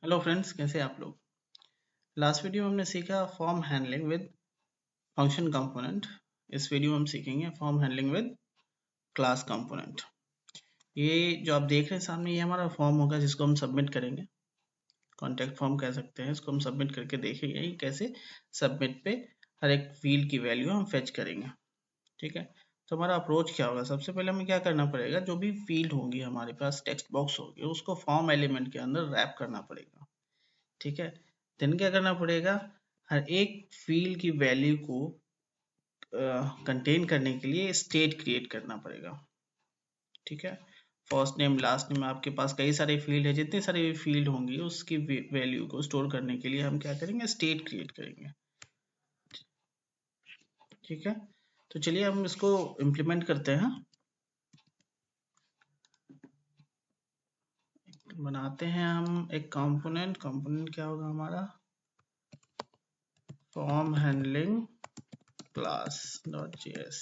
Hello friends, कैसे आप लोग। लास्ट वीडियो में हमने सीखा form handling with function component. इस वीडियो में हम सीखेंगे form handling with class component. ये जो आप देख रहे हैं सामने, ये हमारा फॉर्म होगा जिसको हम सबमिट करेंगे। कॉन्टैक्ट फॉर्म कह सकते हैं इसको। हम सबमिट करके देखेंगे कि कैसे सबमिट पे हर एक फील्ड की वैल्यू हम फेच करेंगे। ठीक है, तो हमारा अप्रोच क्या होगा। सबसे पहले हमें क्या करना पड़ेगा, जो भी फील्ड होंगी हमारे पास, टेक्स्ट बॉक्स होगी, उसको फॉर्म एलिमेंट के अंदर रैप करना पड़ेगा। ठीक है, देन क्या करना पड़ेगा, हर एक फील्ड की वैल्यू को कंटेन करने के लिए स्टेट क्रिएट करना पड़ेगा। ठीक है, फर्स्ट नेम लास्ट नेम, आपके पास कई सारे फील्ड है, जितने सारे भी फील्ड होंगी उसकी वैल्यू को स्टोर करने के लिए हम क्या करेंगे, स्टेट क्रिएट करेंगे। ठीक है, तो चलिए हम इसको इम्प्लीमेंट करते हैं। बनाते हैं हम एक कंपोनेंट। कंपोनेंट क्या होगा हमारा, form handling class dot JS.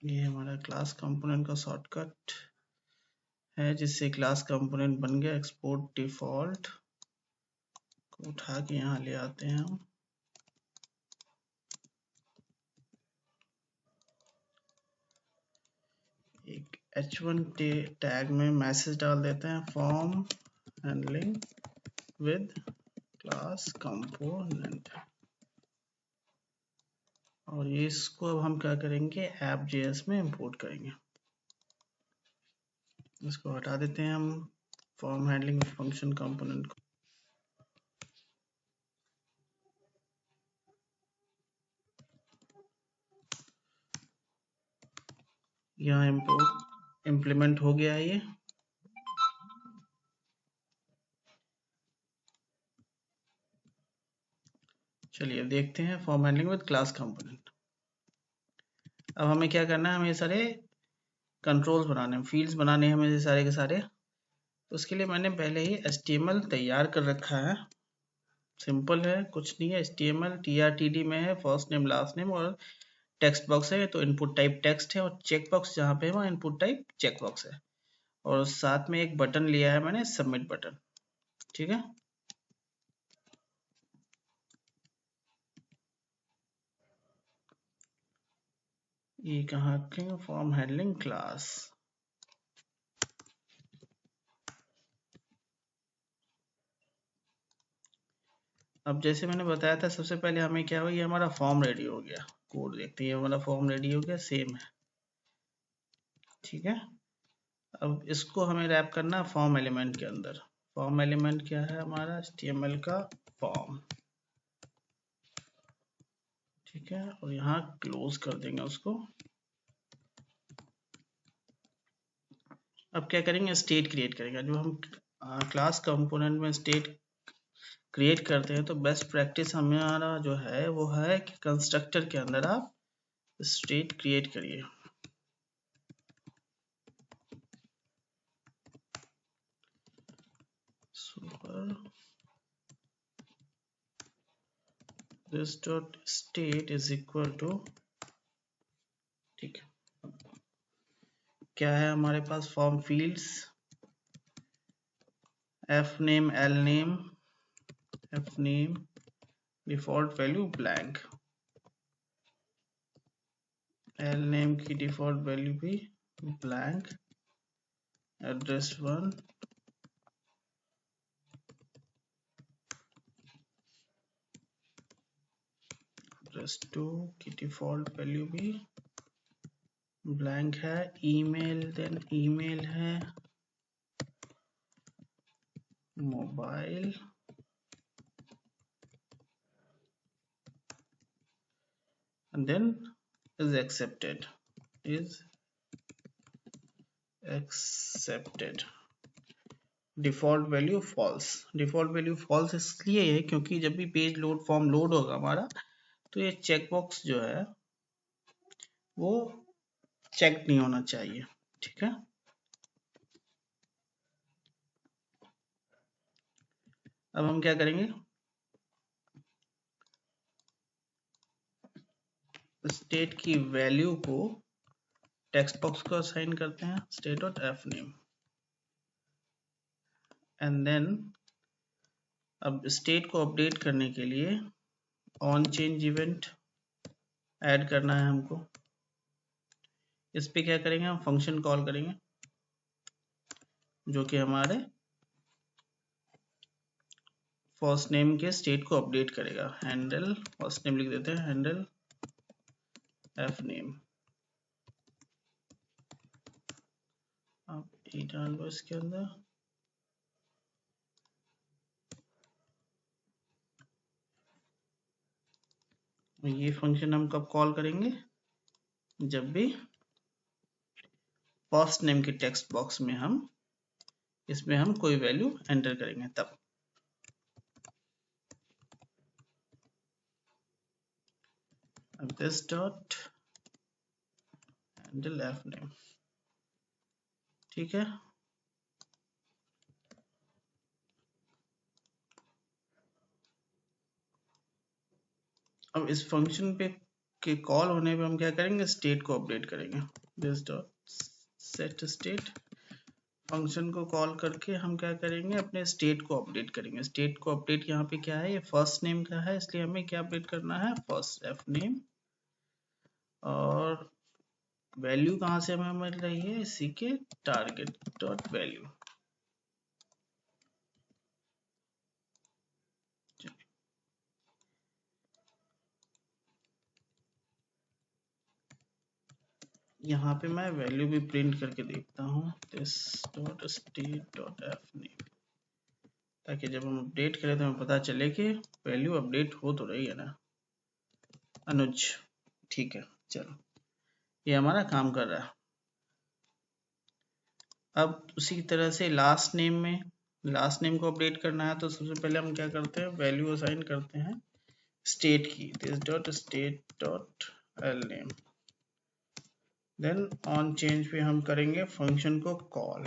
ये हमारा क्लास कंपोनेंट का शॉर्टकट है, जिससे क्लास कंपोनेंट बन गया। एक्सपोर्ट डिफॉल्ट को उठा के यहाँ ले आते हैं हम। एक h1 टैग में मैसेज डाल देते हैं, form handling with class component. और ये इसको अब हम क्या करेंगे, ऐप जेएस में इंपोर्ट करेंगे। इसको हटा देते हैं हम, फॉर्म हैंडलिंग फंक्शन कंपोनेंट को। यहाँ इंपोर्ट इम्प्लीमेंट हो गया है ये। चलिए देखते हैं form handling with class component. अब हमें क्या करना है, हमें सारे कंट्रोल्स बनाने हैं, फील्ड्स बनाने हैं हमें सारे के सारे। तो उसके लिए मैंने पहले ही HTML तैयार कर रखा है। सिंपल है, कुछ नहीं है। HTML TRTD में है, फर्स्ट नेम लास्ट नेम, और टेक्स्ट बॉक्स है तो इनपुट टाइप टेक्स्ट है, और चेक बॉक्स जहाँ पे है वहाँ इनपुट टाइप चेक बॉक्स है। और साथ में एक बटन लिया है मैंने, सबमिट बटन। ठीक है, ये कहाँ के, फॉर्म हैंडलिंग क्लास। अब जैसे मैंने बताया था, सबसे पहले हमें क्या हुआ, ये हमारा फॉर्म रेडी हो गया। कोड देखते हैं, ये हमारा फॉर्म रेडी हो गया, सेम है। ठीक है, अब इसको हमें रैप करना है फॉर्म एलिमेंट के अंदर। फॉर्म एलिमेंट क्या है हमारा, HTML का फॉर्म। ठीक है, और यहाँ क्लोज कर देंगे उसको। अब क्या करेंगे, स्टेट क्रिएट करेंगे। जो हम क्लास कंपोनेंट में स्टेट क्रिएट करते हैं, तो बेस्ट प्रैक्टिस हमारा जो है वो है कि कंस्ट्रक्टर के अंदर आप स्टेट क्रिएट करिए। Super this dot state is equal to, ठीक है, क्या है हमारे पास, form fields, f name, l name, f name default value blank, l name की डिफॉल्ट वैल्यू भी ब्लैंक, एड्रेस 1, एड्रेस 2 की डिफॉल्ट वैल्यू भी ब्लैंक है। ईमेल, देन ईमेल है, mobile, and then is accepted, is accepted। Default value false. Default value false इसलिए है क्योंकि जब भी पेज लोड, फॉर्म लोड होगा हमारा, तो ये चेकबॉक्स जो है वो चेक नहीं होना चाहिए। ठीक है, अब हम क्या करेंगे, स्टेट की वैल्यू को टेक्स्ट बॉक्स को असाइन करते हैं state dot F name, and then अब स्टेट को अपडेट करने के लिए ऑन चेंज इवेंट ऐड करना है हमको। इस पे क्या करेंगे, हम फंक्शन कॉल करेंगे जो कि हमारे फर्स्ट नेम के स्टेट को अपडेट करेगा। हैंडल फर्स्ट नेम लिख देते हैं, हैंडल एफ नेम। अब ये डाल दो इसके अंदर, ये फंक्शन हम कब कॉल करेंगे, जब भी फर्स्ट नेम के टेक्स्ट बॉक्स में हम इसमें हम कोई वैल्यू एंटर करेंगे तब। अब this dot handle F name, ठीक है। अब इस फंक्शन पे के कॉल होने पे हम क्या करेंगे, स्टेट को अपडेट करेंगे। This dot set state, function को कॉल करके हम क्या करेंगे, अपने स्टेट को अपडेट करेंगे। स्टेट को अपडेट यहाँ पे क्या है, ये फर्स्ट नेम का है, इसलिए हमें क्या अपडेट करना है, फर्स्ट एफ नेम। और वैल्यू कहाँ से हमें मिल रही है, इसी के टारगेट डॉट वैल्यू। यहाँ पे मैं वैल्यू भी प्रिंट करके देखता हूँ, this dot state dot F name, ताकि जब हम अपडेट करें तो हमें पता चले कि वैल्यू अपडेट हो तो रही है ना। अनुज, ठीक है, चलो ये हमारा काम कर रहा है। अब उसी तरह से लास्ट नेम में, लास्ट नेम को अपडेट करना है तो सबसे पहले हम क्या करते हैं, वैल्यू असाइन करते हैं स्टेट की, this dot state dot L name. Then on change पे हम करेंगे फंक्शन को कॉल।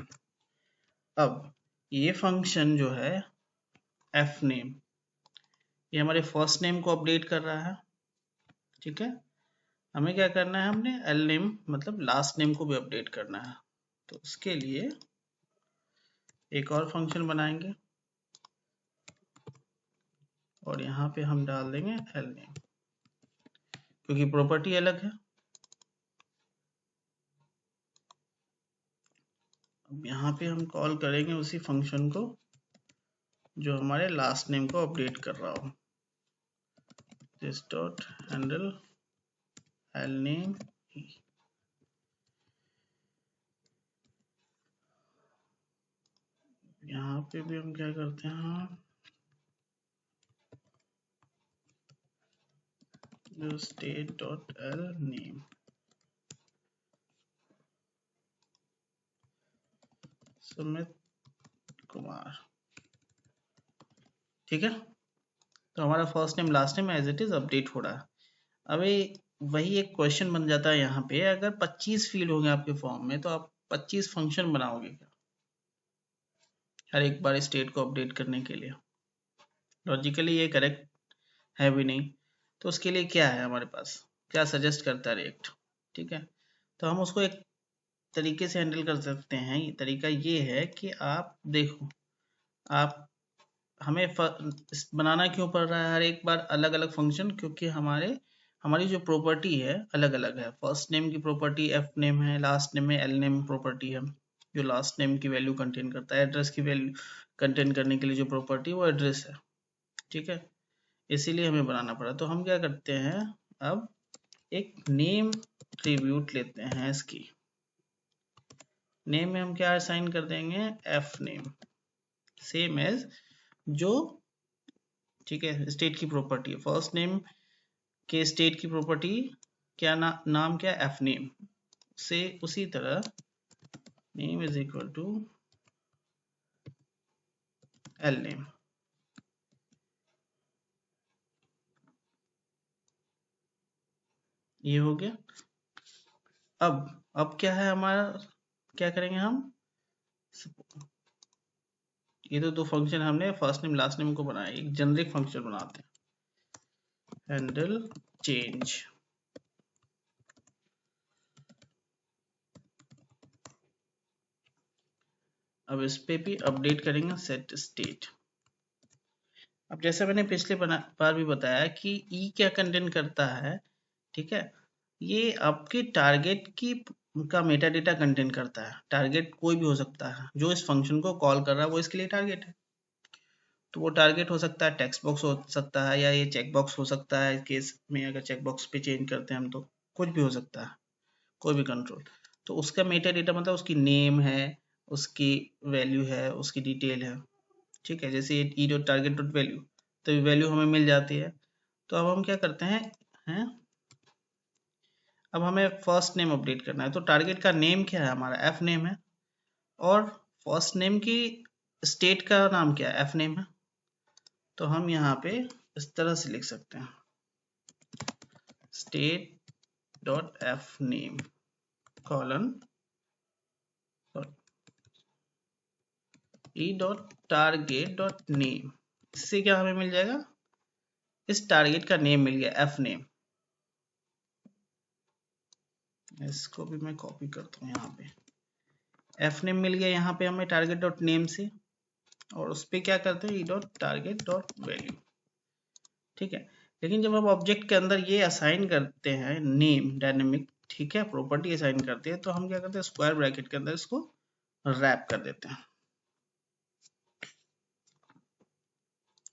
अब ये फंक्शन जो है एफ नेम, ये हमारे फर्स्ट नेम को अपडेट कर रहा है, ठीक है। हमें क्या करना है, हमने एल नेम मतलब लास्ट नेम को भी अपडेट करना है। तो उसके लिए एक और फंक्शन बनाएंगे और यहाँ पे हम डाल देंगे एल नेम, क्योंकि प्रॉपर्टी अलग है। अब यहाँ पे हम कॉल करेंगे उसी फंक्शन को जो हमारे लास्ट नेम को अपडेट कर रहा हो, this dot handle L name. यहाँ पे भी हम क्या करते हैं, state dot L name, Sumit Kumar, ठीक है। तो हमारा first name last name as it is update हो रहा है। अभी वही एक क्वेश्चन बन जाता है यहाँ पे, अगर 25 फील्ड होंगे आपके फॉर्म में तो आप 25 फंक्शन बनाओगे क्या हर एक बार स्टेट को अपडेट करने के लिए? लॉजिकली ये करेक्ट है भी नहीं। तो उसके लिए क्या है हमारे पास, क्या सजेस्ट करता है रिएक्ट, ठीक है। तो हम उसको एक तरीके से हैंडल कर सकते हैं। ये तरीका ये है कि आप देखो, आप हमें बनाना क्यों पड़ रहा है हर एक बार अलग अलग फंक्शन, क्योंकि हमारी जो प्रॉपर्टी है अलग अलग है। फर्स्ट नेम की प्रॉपर्टी एफ नेम है, लास्ट नेम में एल नेम प्रॉपर्टी है जो लास्ट नेम की वैल्यू कंटेन करता है। एड्रेस की वैल्यू कंटेन करने के लिए जो प्रॉपर्टी वो एड्रेस है, ठीक है। इसीलिए हमें बनाना पड़ा। तो हम क्या करते हैं, अब एक नेम ट्रिब्यूट लेते हैं इसकी। नेम में हम क्या असाइन कर देंगे, एफ नेम, सेम एज जो, ठीक है, स्टेट की प्रॉपर्टी है। फर्स्ट नेम के स्टेट की प्रॉपर्टी क्या नाम क्या, एफ नेम से उसी तरह name is equal to L name. ये हो गया। अब क्या है हमारा, क्या करेंगे हम, ये तो दो फंक्शन हमने फर्स्ट नेम लास्ट नेम को बनाया, एक जेनरिक फंक्शन बनाते हैं, हैंडल चेंज। अब इस पे भी अपडेट करेंगे सेट स्टेट। अब जैसे मैंने पिछले बार भी बताया कि ई क्या कंटेंट करता है, ठीक है, ये आपके टारगेट की का मेटा डेटा कंटेंट करता है। टारगेट कोई भी हो सकता है, जो इस फंक्शन को कॉल कर रहा है वो इसके लिए टारगेट है। तो वो टारगेट हो सकता है, टेक्स्ट बॉक्स हो सकता है, या ये चेक बॉक्स हो सकता है। इस केस में अगर चेक बॉक्स पे चेंज करते हैं हम तो कुछ भी हो सकता है, कोई भी कंट्रोल। तो उसका मेटा डेटा मतलब उसकी नेम है, उसकी वैल्यू है, उसकी डिटेल है, ठीक है। जैसे E dot target dot value, तो वैल्यू हमें मिल जाती है। तो अब हम क्या करते हैं, अब हमें फर्स्ट नेम अपडेट करना है। तो टारगेट का नेम क्या है, हमारा एफ नेम है, और फर्स्ट नेम की स्टेट का नाम क्या है, एफ नेम है। तो हम यहाँ पे इस तरह से लिख सकते हैं, state dot f name colon e dot target dot name। इससे क्या हमें मिल जाएगा, इस टारगेट का नेम मिल गया, एफ नेम। इसको भी मैं कॉपी करता हूँ यहाँ पे, एफ नेम मिल गया यहाँ पे हमें टारगेट डॉट नेम से, और उस पर क्या करते हैं, E dot target dot value, ठीक है। लेकिन जब हम ऑब्जेक्ट के अंदर ये असाइन करते हैं नेम डायनेमिक, ठीक है, प्रॉपर्टी असाइन करते हैं, तो हम क्या करते हैं, स्क्वायर ब्रैकेट के अंदर इसको रैप कर देते हैं,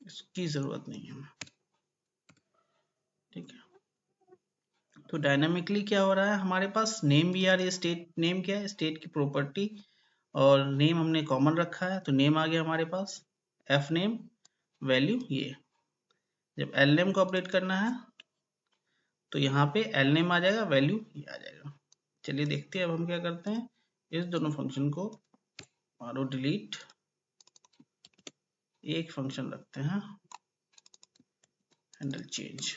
इसकी जरूरत नहीं है हमें, ठीक है। तो डायनामिकली क्या हो रहा है, हमारे पास नेम भी आ रही है, स्टेट नेम क्या है, स्टेट की प्रॉपर्टी, और नेम हमने कॉमन रखा है, तो नेम आ गया हमारे पास, एफ नेम वैल्यू ये। जब एल नेम को अपडेट करना है तो यहाँ पे एल नेम आ जाएगा, वैल्यू ये आ जाएगा। चलिए देखते हैं अब हम क्या करते हैं, इस दोनों फंक्शन को मारो डिलीट, एक फंक्शन रखते हैं हैंडल चेंज।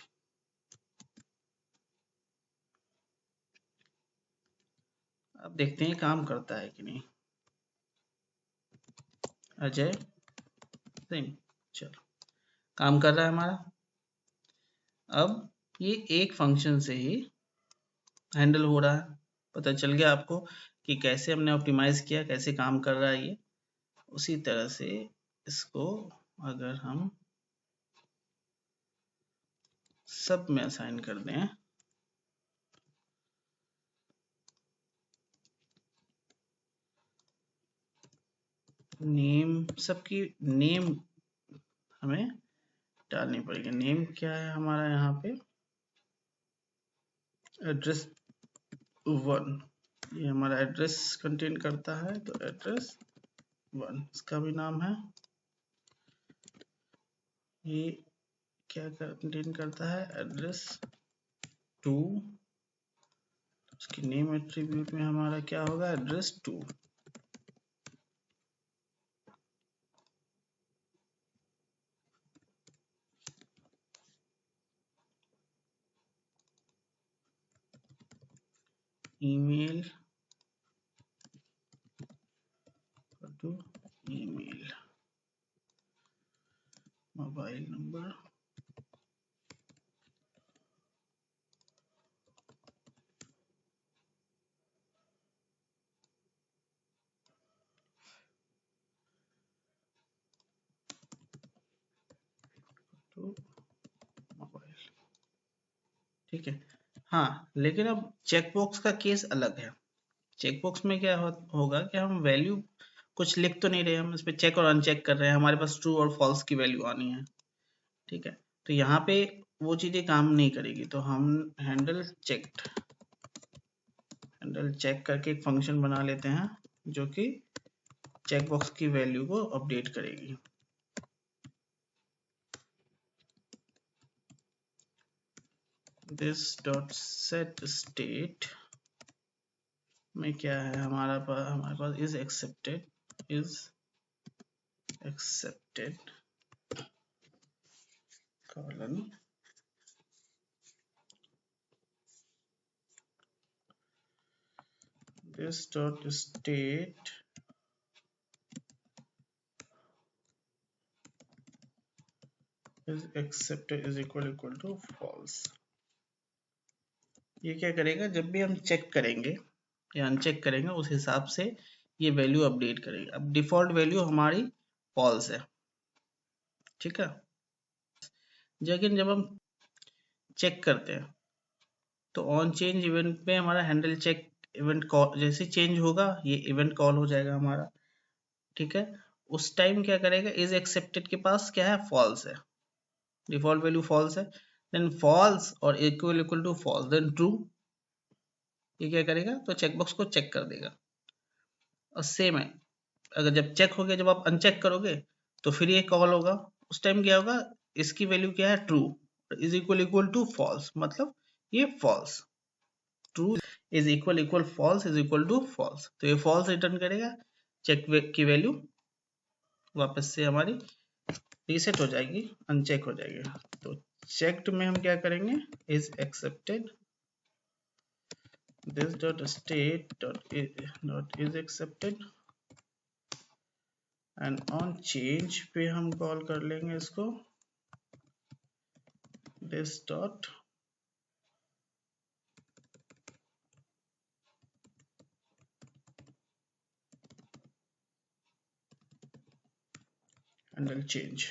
अब देखते हैं काम करता है कि नहीं। अजय सिंह, चलो काम कर रहा है हमारा। अब ये एक फंक्शन से ही हैंडल हो रहा है, पता चल गया आपको कि कैसे हमने ऑप्टिमाइज किया, कैसे काम कर रहा है ये। उसी तरह से इसको अगर हम सब में असाइन कर दें, नेम, सबकी नेम हमें डालनी पड़ेगी। नेम क्या है हमारा, यहाँ पे एड्रेस 1, ये हमारा एड्रेस कंटेन करता है, तो एड्रेस 1 इसका भी नाम है। ये क्या कंटेन करता है, एड्रेस 2, उसकी नेम एट्रीब्यूट में हमारा क्या होगा, address 2। Email to email, mobile number, to mobile, ठीक है। हाँ, लेकिन अब चेकबॉक्स का केस अलग है। चेकबॉक्स में क्या होगा कि हम वैल्यू कुछ लिख तो नहीं रहे, हम इस पे चेक और अनचेक कर रहे हैं, हमारे पास ट्रू और फॉल्स की वैल्यू आनी है, ठीक है। तो यहाँ पे वो चीजें काम नहीं करेगी, तो हम हैंडल चेक करके एक फंक्शन बना लेते हैं जो कि चेकबॉक्स की वैल्यू को अपडेट करेगी। दिस डॉट सेट स्टेट में क्या है, हमारे पास is accepted colon this dot state is accepted is equal to false। ये क्या करेगा, जब भी हम चेक करेंगे या अनचेक करेंगे, उस हिसाब से ये वैल्यू अपडेट करेगी। अब डिफॉल्ट वैल्यू हमारी फॉल्स है, ठीक है। लेकिन जब हम चेक करते हैं तो ऑन चेंज इवेंट में हमारा हैंडल चेक इवेंट कॉल जैसे चेंज होगा ये इवेंट कॉल हो जाएगा हमारा, ठीक है। उस टाइम क्या करेगा, इज एक्सेप्टेड के पास क्या है, फॉल्स है, डिफॉल्ट वैल्यू फॉल्स है, देन फॉल्स और equal to false then true, ये क्या करेगा, तो चेकबॉक्स को चेक कर देगा। और सेम है, अगर जब चेक हो गया, जब आप अनचेक करोगे तो फिर ये कॉल होगा, उस टाइम क्या होगा, इसकी वैल्यू क्या है, true, is equal to false, मतलब ये false, true is equal false is equal to false, तो ये फॉल्स रिटर्न करेगा, चेक की वैल्यू वापस से हमारी रीसेट हो जाएगी, अनचेक हो जाएगी। तो चेक्ड में हम क्या करेंगे, is accepted this dot state dot is accepted and on change पे हम कॉल कर लेंगे इसको this dot handle change,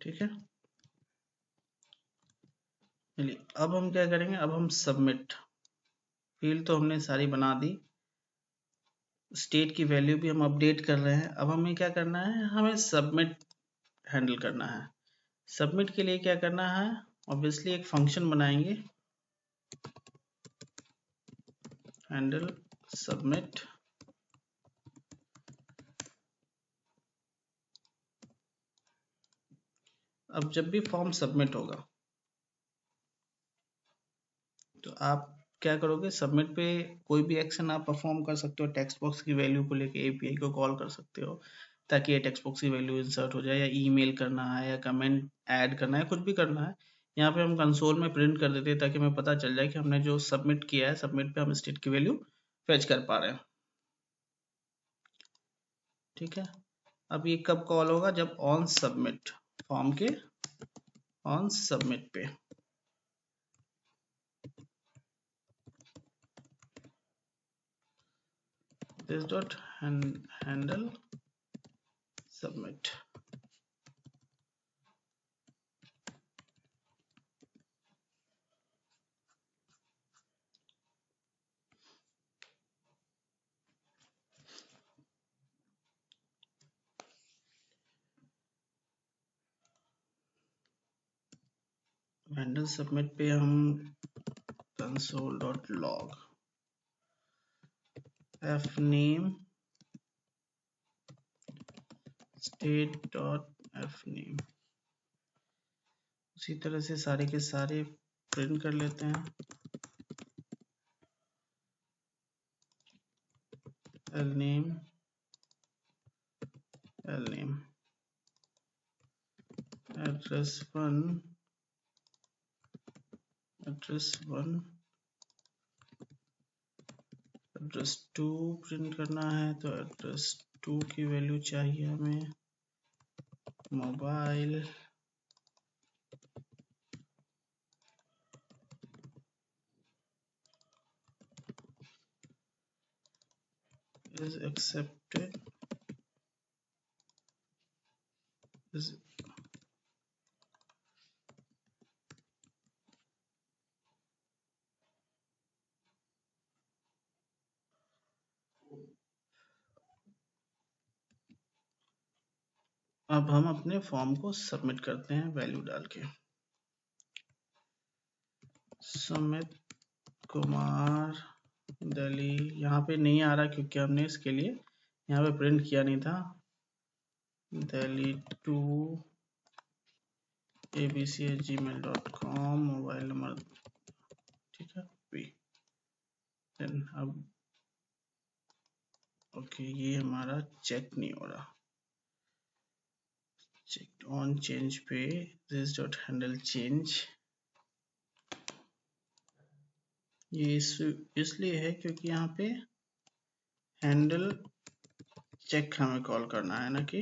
ठीक है। चलिए अब हम क्या करेंगे, अब हम सबमिट, फील्ड तो हमने सारी बना दी, स्टेट की वैल्यू भी हम अपडेट कर रहे हैं, अब हमें क्या करना है, हमें सबमिट हैंडल करना है। सबमिट के लिए क्या करना है, ऑब्वियसली एक फंक्शन बनाएंगे, हैंडल सबमिट। अब जब भी फॉर्म सबमिट होगा तो आप क्या करोगे, सबमिट पे कोई भी एक्शन आप परफॉर्म कर सकते हो, टेक्स्ट बॉक्स की वैल्यू को लेके एपीआई को कॉल कर सकते हो ताकि ये टेक्स्ट बॉक्स की वैल्यू इंसर्ट हो जाए, या ईमेल करना है या कमेंट ऐड करना है, कुछ भी करना है, यहाँ पे हम कंसोल में प्रिंट कर देते हैं ताकि हमें पता चल जाए कि हमने जो सबमिट किया है, सबमिट पे हम स्टेट की वैल्यू फेच कर पा रहे हैं, ठीक है। अब ये कब कॉल होगा, जब ऑन सबमिट, फॉर्म के ऑन सबमिट पे this dot handle submit, handle submit पे हम console.log fname state.fname उसी तरह से सारे के सारे प्रिंट कर लेते हैं, lname address 1 address 2 प्रिंट करना है, तो एड्रेस 2 की वैल्यू चाहिए हमें मोबाइल is accepted is अब हम अपने फॉर्म को सबमिट करते हैं वैल्यू डाल के, सुमित कुमार दिल्ली, यहाँ पे नहीं आ रहा क्योंकि हमने इसके लिए यहाँ पे प्रिंट किया नहीं था, दिल्ली 2 abc@gmail.com मोबाइल नंबर, ठीक है भी, देन अब ओके ये हमारा चेक नहीं हो रहा, चेक ऑन चेंज पे दिस डॉट हैंडल चेंज, ये इसलिए है क्योंकि यहाँ पे हैंडल चेक हमें कॉल करना है ना कि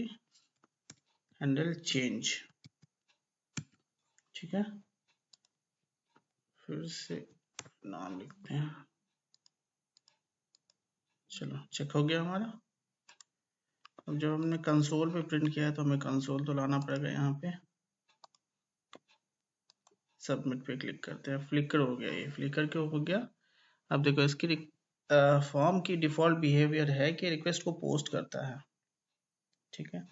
हैंडल चेंज, ठीक है, फिर से नाम लिखते हैं। चलो चेक हो गया हमारा। अब जब हमने कंसोल पे प्रिंट किया है तो हमें कंसोल तो लाना पड़ेगा। यहाँ पे सबमिट पे क्लिक करते हैं। फ्लिकर हो गया, ये फ्लिकर क्यों हो गया? अब देखो इसकी फॉर्म की डिफ़ॉल्ट बिहेवियर है कि रिक्वेस्ट को पोस्ट करता है। ठीक है,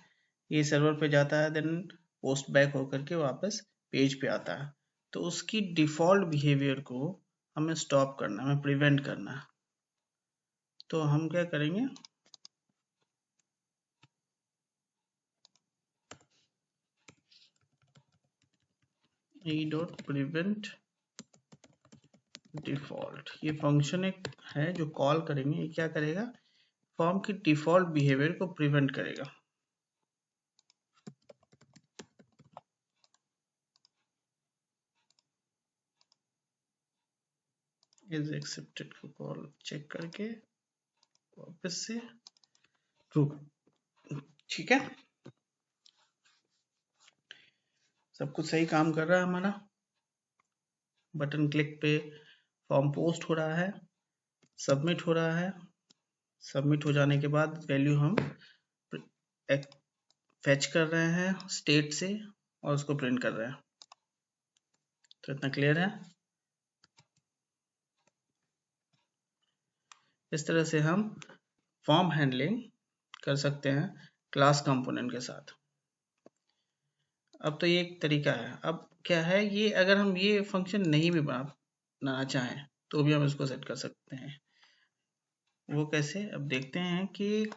ये सर्वर पे जाता है, देन पोस्ट बैक होकर के वापस पेज पे आता है। तो उसकी डिफ़ॉल्ट बिहेवियर को हमें स्टॉप करना है, हमें प्रिवेंट करना है। तो हम क्या करेंगे, e.prevent डिफ़ॉल्ट, ये फंक्शन एक है जो कॉल करेंगे। ये क्या करेगा, फॉर्म की डिफ़ॉल्ट बिहेवियर को प्रिवेंट करेगा। इज एक्सेप्टेड को कॉल चेक करके वापस से ट्रू। ठीक है, सब कुछ सही काम कर रहा है हमारा। बटन क्लिक पे फॉर्म पोस्ट हो रहा है, सबमिट हो रहा है। सबमिट हो जाने के बाद वैल्यू हम फेच कर रहे हैं स्टेट से और उसको प्रिंट कर रहे हैं। तो इतना क्लियर है। इस तरह से हम फॉर्म हैंडलिंग कर सकते हैं क्लास कंपोनेंट के साथ। अब तो ये एक तरीका है। अब क्या है, ये अगर हम ये फंक्शन नहीं भी बनाना चाहें तो भी हम इसको सेट कर सकते हैं। वो कैसे, अब देखते हैं कि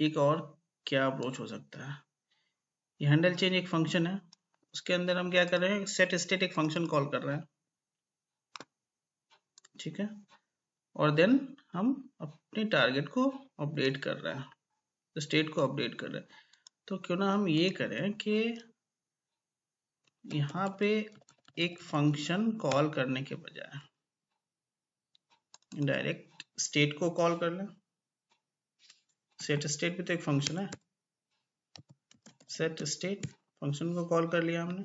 एक और क्या अप्रोच हो सकता है। ये हैंडल चेंज एक फंक्शन है, उसके अंदर हम क्या कर रहे हैं, सेट स्टेट एक फंक्शन कॉल कर रहे हैं। ठीक है, और देन हम अपने टारगेट को अपडेट कर रहे हैं, स्टेट को अपडेट कर रहे हैं। तो क्यों ना हम ये करें कि यहाँ पे एक फंक्शन कॉल करने के बजाय डायरेक्ट स्टेट को कॉल कर लें। सेट स्टेट भी तो एक फंक्शन है। सेट स्टेट फंक्शन को कॉल कर लिया हमने।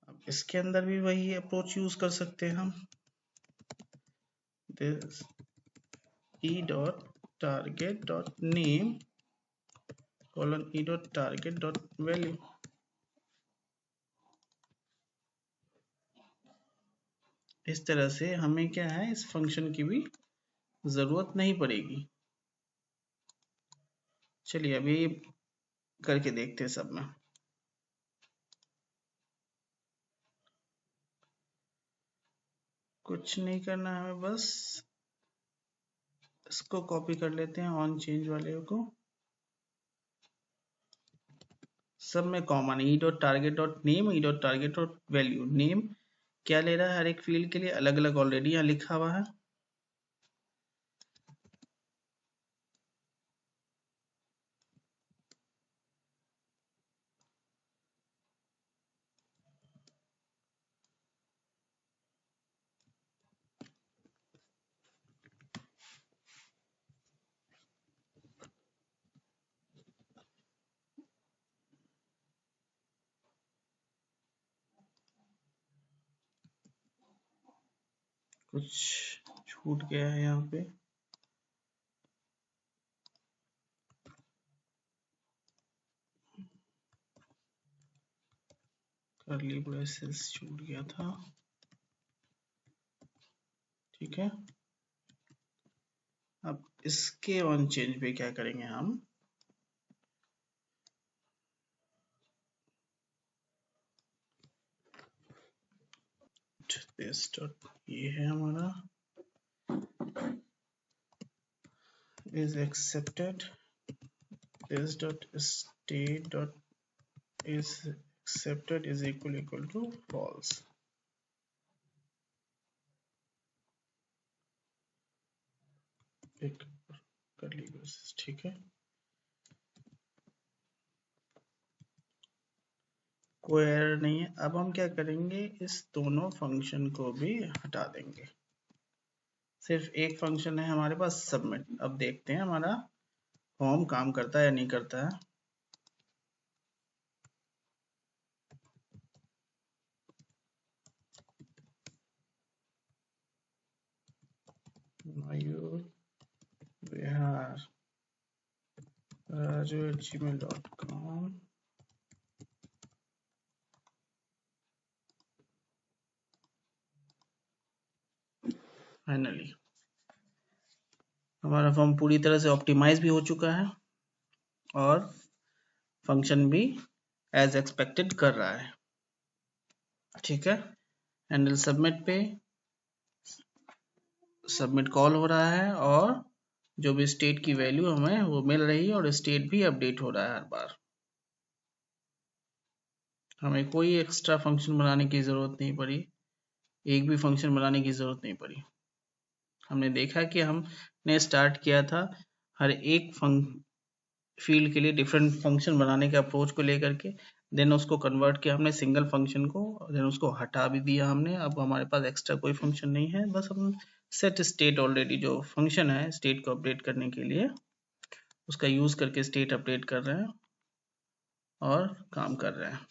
अब इसके अंदर भी वही अप्रोच यूज कर सकते हैं हम। This e.target.name colon e.target.value। इस तरह से हमें क्या है, इस फंक्शन की भी जरूरत नहीं पड़ेगी। चलिए अभी करके देखते हैं सब में। कुछ नहीं करना है हमें, बस इसको कॉपी कर लेते हैं ऑन चेंज वाले को। सब में common E dot target dot name, E dot target dot value. Name क्या ले रहा है, हर एक फील्ड के लिए अलग अलग ऑलरेडी यहाँ लिखा हुआ है। कुछ छूट गया है यहाँ पे। करली ब्रेसेस छूट गया था। ठीक है, अब इसके ऑन चेंज पे क्या करेंगे हम, दिस डॉट ये है हमारा is accepted, this dot state dot is accepted is equal to false। एक करली ब्रेसेस, ठीक है, कोई एरर नहीं है। अब हम क्या करेंगे, इस दोनों फंक्शन को भी हटा देंगे। सिर्फ एक फंक्शन है हमारे पास सबमिट। अब देखते हैं हमारा फॉर्म काम करता है या नहीं करता है। मयूर विहार raju@gmail.com। फाइनली हमारा फॉर्म पूरी तरह से ऑप्टिमाइज भी हो चुका है और फंक्शन भी एज एक्सपेक्टेड कर रहा है। ठीक है, हैंडल सबमिट पे सबमिट कॉल हो रहा है और जो भी स्टेट की वैल्यू हमें वो मिल रही है और स्टेट भी अपडेट हो रहा है हर बार। हमें कोई एक्स्ट्रा फंक्शन बनाने की ज़रूरत नहीं पड़ी, एक भी फंक्शन बनाने की ज़रूरत नहीं पड़ी। हमने देखा कि हमने स्टार्ट किया था हर एक फील्ड के लिए डिफरेंट फंक्शन बनाने के अप्रोच को लेकर के, देन उसको कन्वर्ट किया हमने सिंगल फंक्शन को, देन उसको हटा भी दिया हमने। अब हमारे पास एक्स्ट्रा कोई फंक्शन नहीं है, बस हम सेट स्टेट ऑलरेडी जो फंक्शन है स्टेट को अपडेट करने के लिए उसका यूज करके स्टेट अपडेट कर रहे हैं और काम कर रहे हैं।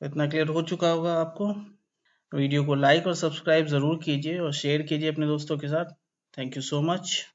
तो इतना क्लियर हो चुका होगा आपको। वीडियो को लाइक और सब्सक्राइब ज़रूर कीजिए और शेयर कीजिए अपने दोस्तों के साथ। Thank you so much.